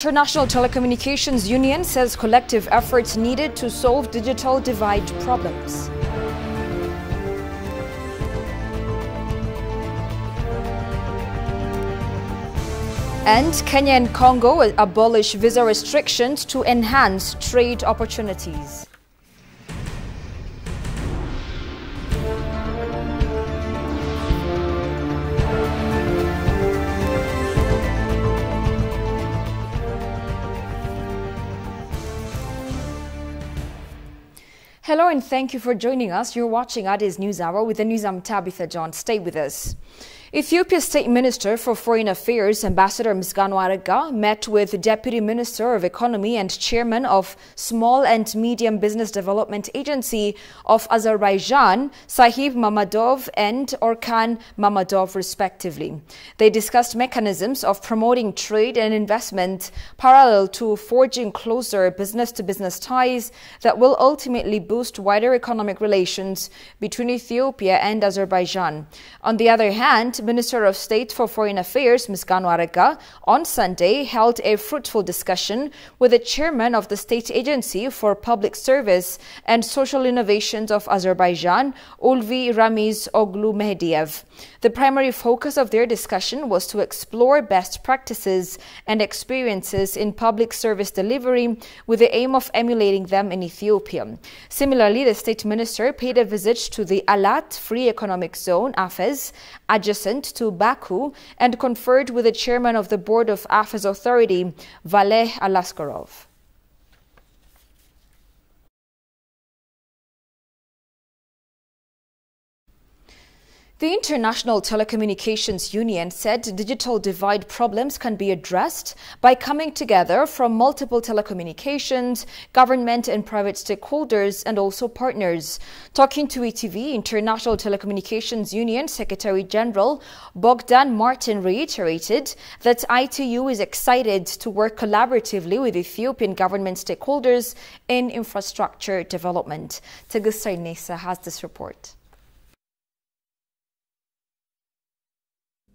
International Telecommunications Union says collective efforts needed to solve digital divide problems. And Kenya and Congo abolish visa restrictions to enhance trade opportunities. Hello and thank you for joining us. You're watching Addis News Hour with the news. I'm Tabitha John. Stay with us. Ethiopia's State Minister for Foreign Affairs, Ambassador Misganu Arega, met with Deputy Minister of Economy and Chairman of Small and Medium Business Development Agency of Azerbaijan, Sahib Mamadov and Orkan Mamadov, respectively. They discussed mechanisms of promoting trade and investment parallel to forging closer business-to-business ties that will ultimately boost wider economic relations between Ethiopia and Azerbaijan. On the other hand, Minister of State for Foreign Affairs, Misganu Arega, on Sunday held a fruitful discussion with the chairman of the State Agency for Public Service and Social Innovations of Azerbaijan, Ulvi Ramiz Oglu Mehdiev. The primary focus of their discussion was to explore best practices and experiences in public service delivery with the aim of emulating them in Ethiopia. Similarly, the State Minister paid a visit to the Alat Free Economic Zone, AFEZ, adjacent to Baku, and conferred with the chairman of the board of AFEZ Authority, Valeh Alaskarov. The International Telecommunications Union said digital divide problems can be addressed by coming together from multiple telecommunications, government and private stakeholders, and also partners. Talking to ETV, International Telecommunications Union Secretary General Bogdan Martin reiterated that ITU is excited to work collaboratively with Ethiopian government stakeholders in infrastructure development. Tegusta Nesa has this report.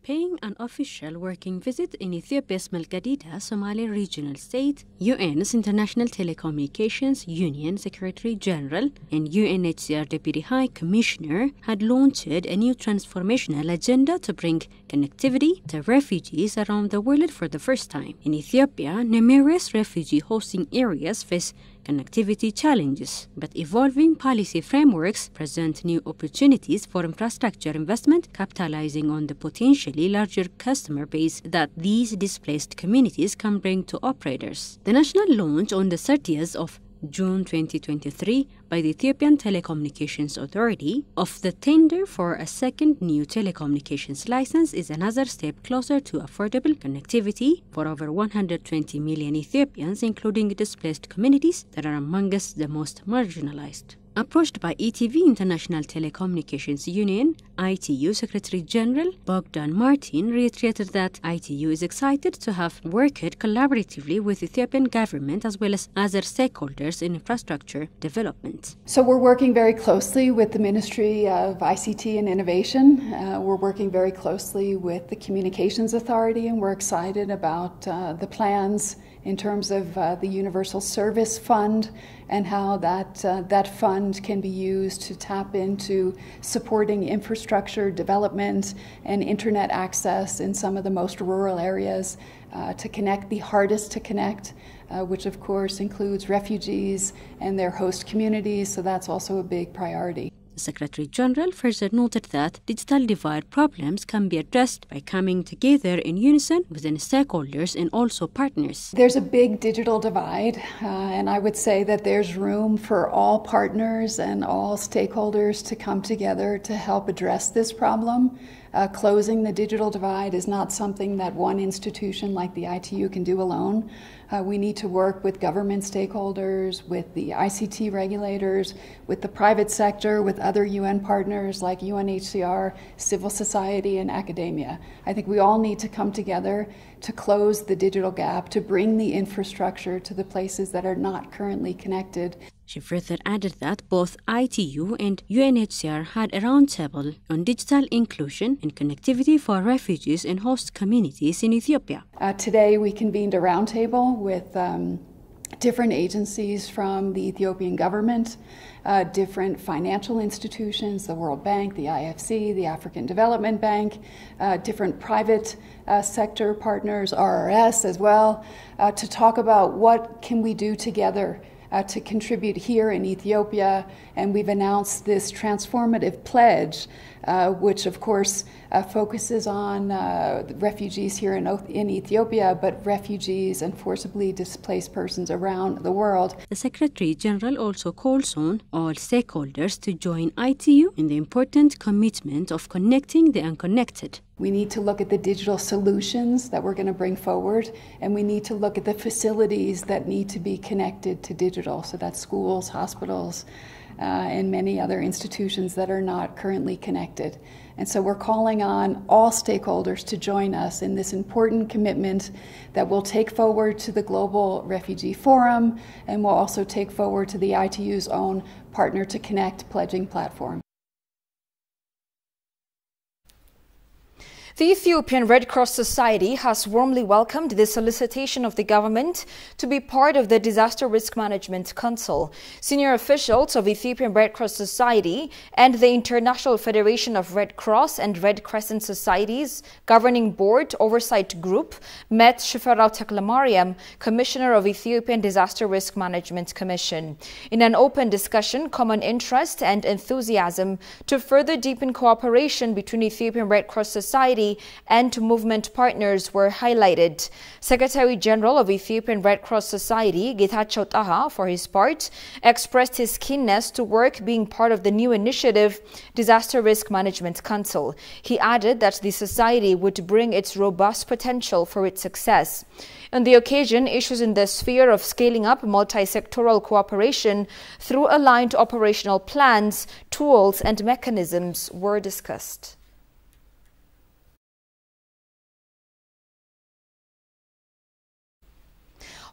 Paying an official working visit in Ethiopia's Malgadida, Somali regional state, UN's International Telecommunications Union Secretary General and UNHCR Deputy High Commissioner had launched a new transformational agenda to bring connectivity to refugees around the world for the first time. In Ethiopia, numerous refugee hosting areas face connectivity challenges, but evolving policy frameworks present new opportunities for infrastructure investment, capitalizing on the potentially larger customer base that these displaced communities can bring to operators. The national launch on the 30th of June 2023 by the Ethiopian Telecommunications Authority of the tender for a second new telecommunications license is another step closer to affordable connectivity for over 120 million Ethiopians, including displaced communities that are amongst the most marginalized. Approached by ETV International Telecommunications Union, ITU Secretary General Bogdan Martin reiterated that ITU is excited to have worked collaboratively with Ethiopian government as well as other stakeholders in infrastructure development. So we're working very closely with the Ministry of ICT and Innovation. We're working very closely with the Communications Authority, and we're excited about the plans in terms of the Universal Service Fund and how that fund can be used to tap into supporting infrastructure development and internet access in some of the most rural areas to connect the hardest to connect, which of course includes refugees and their host communities, so that's also a big priority. The Secretary General further noted that digital divide problems can be addressed by coming together in unison within stakeholders and also partners. There's a big digital divide, and I would say that there's room for all partners and all stakeholders to come together to help address this problem. Closing the digital divide is not something that one institution like the ITU can do alone. We need to work with government stakeholders, with the ICT regulators, with the private sector, with other UN partners like UNHCR, civil society, and academia. I think we all need to come together to close the digital gap, to bring the infrastructure to the places that are not currently connected. She further added that both ITU and UNHCR had a roundtable on digital inclusion and connectivity for refugees and host communities in Ethiopia. Today we convened a roundtable with different agencies from the Ethiopian government, different financial institutions, the World Bank, the IFC, the African Development Bank, different private sector partners, RRS as well, to talk about what can we do together to contribute here in Ethiopia. And we've announced this transformative pledge, which of course focuses on refugees here in Ethiopia, but refugees and forcibly displaced persons around the world. The Secretary General also calls on all stakeholders to join ITU in the important commitment of connecting the unconnected. We need to look at the digital solutions that we're going to bring forward, and we need to look at the facilities that need to be connected to digital. So that's schools, hospitals, and many other institutions that are not currently connected. And so we're calling on all stakeholders to join us in this important commitment that we'll take forward to the Global Refugee Forum, and we'll also take forward to the ITU's own Partner to Connect pledging platform. The Ethiopian Red Cross Society has warmly welcomed the solicitation of the government to be part of the Disaster Risk Management Council. Senior officials of Ethiopian Red Cross Society and the International Federation of Red Cross and Red Crescent Societies Governing Board Oversight Group met Shifarao Teklemariam, Commissioner of Ethiopian Disaster Risk Management Commission. In an open discussion, common interest and enthusiasm to further deepen cooperation between Ethiopian Red Cross Society and movement partners were highlighted. Secretary General of Ethiopian Red Cross Society, Getachew Taha, for his part, expressed his keenness to work being part of the new initiative, Disaster Risk Management Council. He added that the society would bring its robust potential for its success. On the occasion, issues in the sphere of scaling up multi-sectoral cooperation through aligned operational plans, tools, and mechanisms were discussed.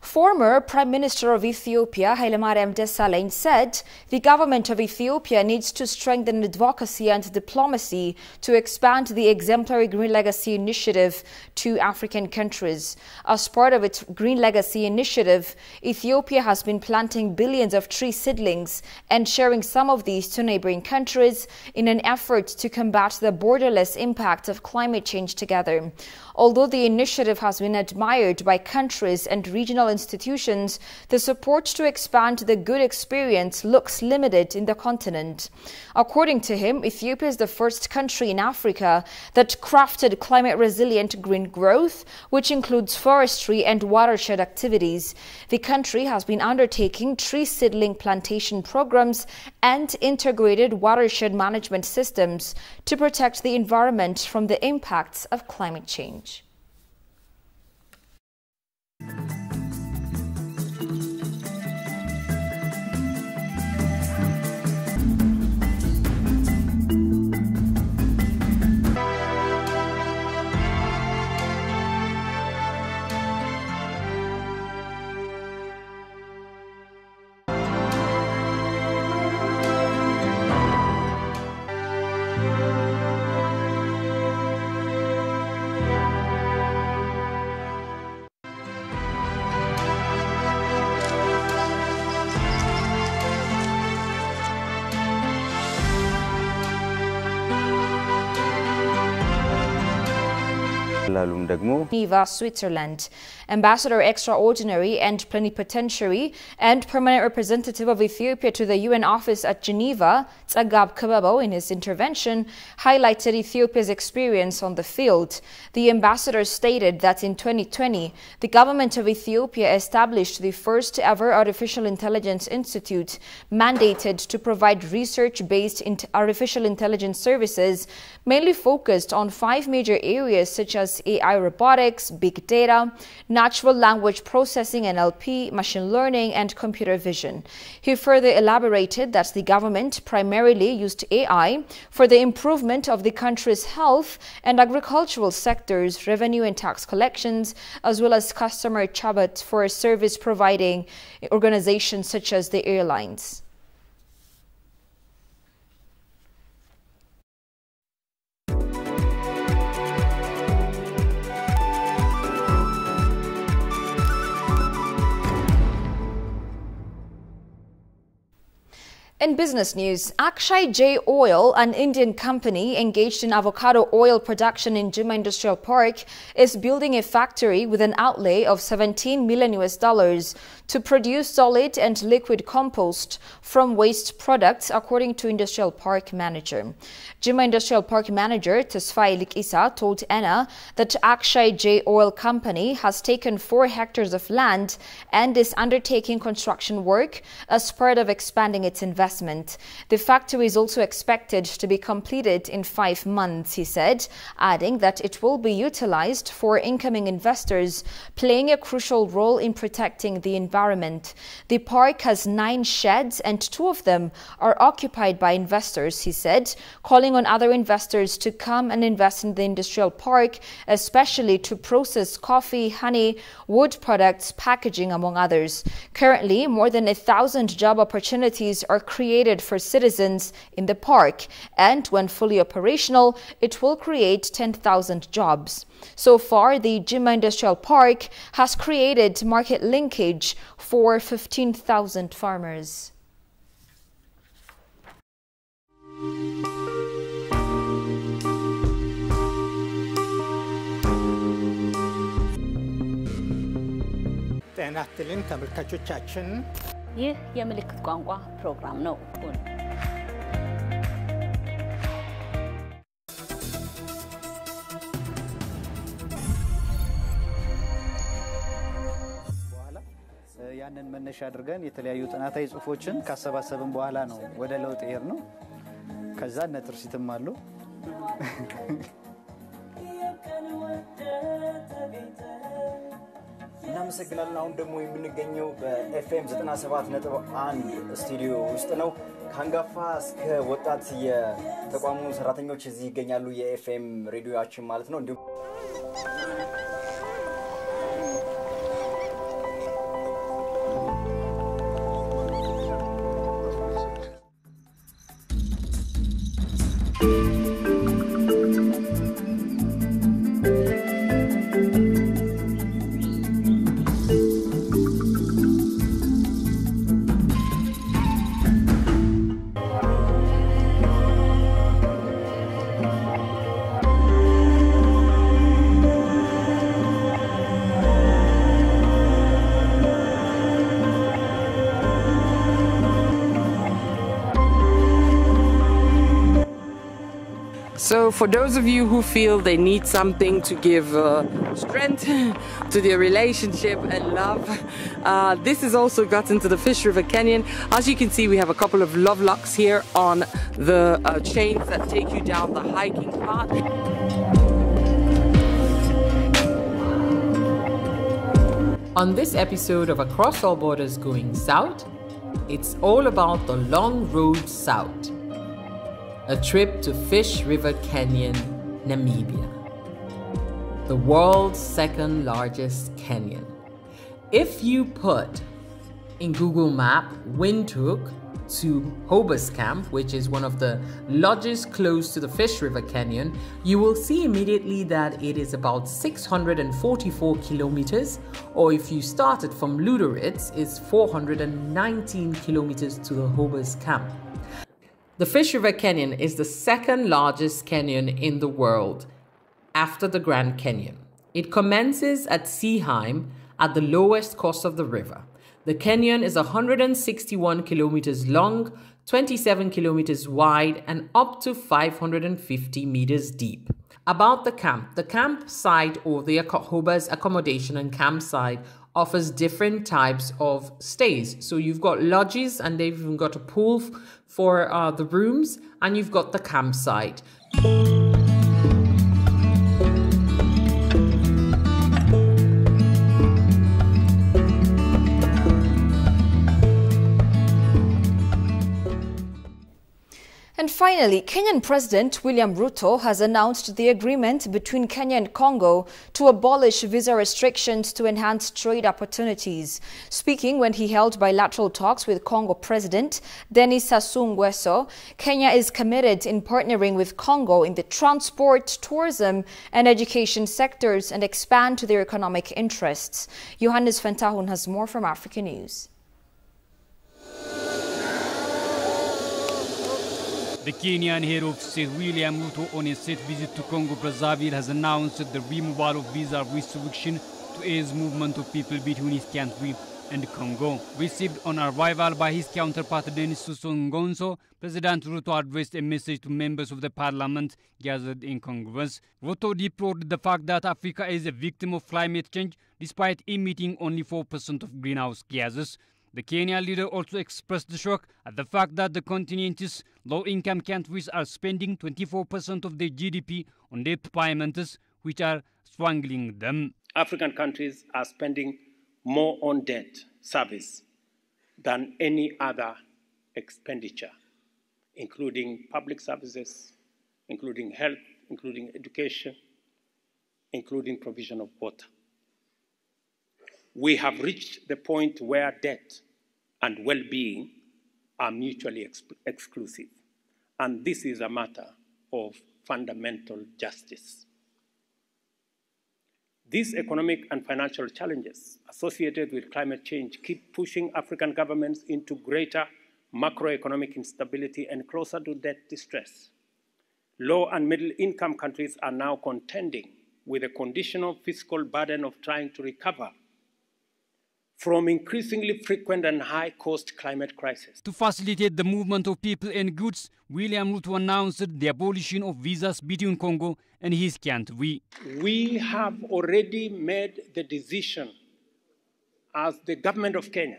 Former Prime Minister of Ethiopia, Hailemariam Desalegn, said the government of Ethiopia needs to strengthen advocacy and diplomacy to expand the exemplary Green Legacy Initiative to African countries. As part of its Green Legacy Initiative, Ethiopia has been planting billions of tree seedlings and sharing some of these to neighboring countries in an effort to combat the borderless impact of climate change together. Although the initiative has been admired by countries and regional institutions, the support to expand the good experience looks limited in the continent. According to him, Ethiopia is the first country in Africa that crafted climate-resilient green growth, which includes forestry and watershed activities. The country has been undertaking tree seedling plantation programs and integrated watershed management systems to protect the environment from the impacts of climate change. Geneva, Switzerland. Ambassador Extraordinary and Plenipotentiary and Permanent Representative of Ethiopia to the UN office at Geneva, Tsagab Kababo, in his intervention, highlighted Ethiopia's experience on the field. The ambassador stated that in 2020, the government of Ethiopia established the first ever Artificial Intelligence Institute, mandated to provide research-based artificial intelligence services, mainly focused on 5 major areas such as AI robotics, big data, natural language processing NLP, machine learning, and computer vision. He further elaborated that the government primarily used AI for the improvement of the country's health and agricultural sectors, revenue and tax collections, as well as customer chabut for service providing organizations such as the airlines. In business news, Akshay J Oil, an Indian company engaged in avocado oil production in Jimma Industrial Park, is building a factory with an outlay of $17 million to produce solid and liquid compost from waste products, according to Industrial Park manager. Jimma Industrial Park manager Tesfaye Likisa told ENA that Akshay J Oil Company has taken 4 hectares of land and is undertaking construction work as part of expanding its investment. The factory is also expected to be completed in 5 months, he said, adding that it will be utilized for incoming investors, playing a crucial role in protecting the environment. The park has 9 sheds and 2 of them are occupied by investors, he said, calling on other investors to come and invest in the industrial park, especially to process coffee, honey, wood products, packaging, among others. Currently, more than 1,000 job opportunities are created for citizens in the park, and when fully operational, it will create 10,000 jobs. So far, the Jimma Industrial Park has created market linkage for 15,000 farmers. ጤና ይስጥልን ተመልካቾቻችን፣ ይህ የምልክት ቋንቋ ፕሮግራም ነው። ያንን መነሻ አድርገን የተለያዩ ጥናታዊ ጽሁፎችን ካሰባሰብን በኋላ ነው ወደ ለውጥ ይሄር ነው። ከዛ ነጥርሲትም አሉ። እናመሰግናለን። አሁን ደግሞ የምንገኘው በኤፍኤም 97.1 ስቱዲዮ ውስጥ ነው። ካንጋፋ እስከ ወጣት የተቋሙ ሰራተኞች እዚህ ይገኛሉ። የኤፍኤም ሬዲዮአችን ማለት ነው። እንዲሁም So for those of you who feel they need something to give strength to their relationship and love, this has also gotten to the Fish River Canyon. As you can see, we have a couple of love locks here on the chains that take you down the hiking path. On this episode of Across All Borders Going South, it's all about the long road south. A trip to Fish River Canyon, Namibia, the world's 2nd largest canyon. If you put in Google Map Windhoek to Hobus Camp, which is one of the lodges close to the Fish River Canyon, you will see immediately that it is about 644 kilometers, or if you started from Luderitz, it's 419 kilometers to the Hobus Camp. The Fish River Canyon is the 2nd largest canyon in the world after the Grand Canyon. It commences at Seeheim at the lowest course of the river. The canyon is 161 kilometers long, 27 kilometers wide, and up to 550 meters deep. About the campsite or the Hobus accommodation and campsite offers different types of stays. So you've got lodges, and they've even got a pool for the rooms, and you've got the campsite. Finally, Kenyan President William Ruto has announced the agreement between Kenya and Congo to abolish visa restrictions to enhance trade opportunities. Speaking when he held bilateral talks with Congo President Denis Sassou Nguesso, Kenya is committed in partnering with Congo in the transport, tourism and education sectors and expand to their economic interests. Johannes Fentahun has more from Africa News. The Kenyan head of state William Ruto on a state visit to Congo-Brazzaville has announced the removal of visa restriction to ease movement of people between his country and Congo. Received on arrival by his counterpart Denis Sassou Nguesso, President Ruto addressed a message to members of the parliament gathered in Congress. Ruto deplored the fact that Africa is a victim of climate change despite emitting only 4% of greenhouse gases. The Kenyan leader also expressed the shock at the fact that the continent's low-income countries are spending 24% of their GDP on debt payments, which are strangling them. African countries are spending more on debt service than any other expenditure, including public services, including health, including education, including provision of water. We have reached the point where debt and well-being are mutually exclusive. And this is a matter of fundamental justice. These economic and financial challenges associated with climate change keep pushing African governments into greater macroeconomic instability and closer to debt distress. Low and middle-income countries are now contending with a conditional fiscal burden of trying to recover from increasingly frequent and high-cost climate crisis. To facilitate the movement of people and goods, William Ruto announced the abolition of visas between Congo and his country. We have already made the decision as the government of Kenya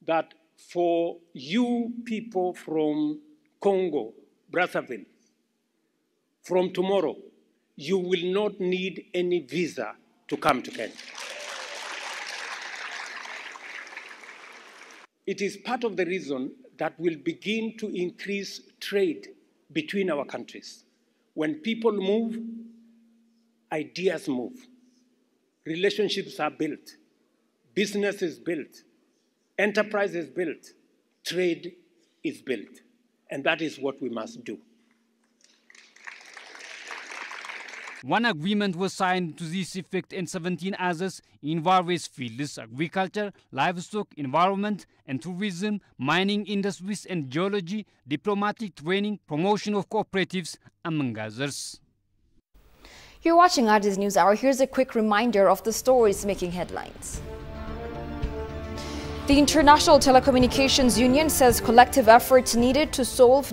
that for you people from Congo, Brazzaville, from tomorrow, you will not need any visa to come to Kenya. It is part of the reason that we'll begin to increase trade between our countries. When people move, ideas move. Relationships are built. Business is built. Enterprise is built. Trade is built. And that is what we must do. One agreement was signed to this effect and 17 others in various fields: agriculture, livestock, environment and tourism, mining industries and geology, diplomatic training, promotion of cooperatives, among others. You're watching Addis News Hour. Here's a quick reminder of the stories making headlines. The International Telecommunications Union says collective efforts needed to solve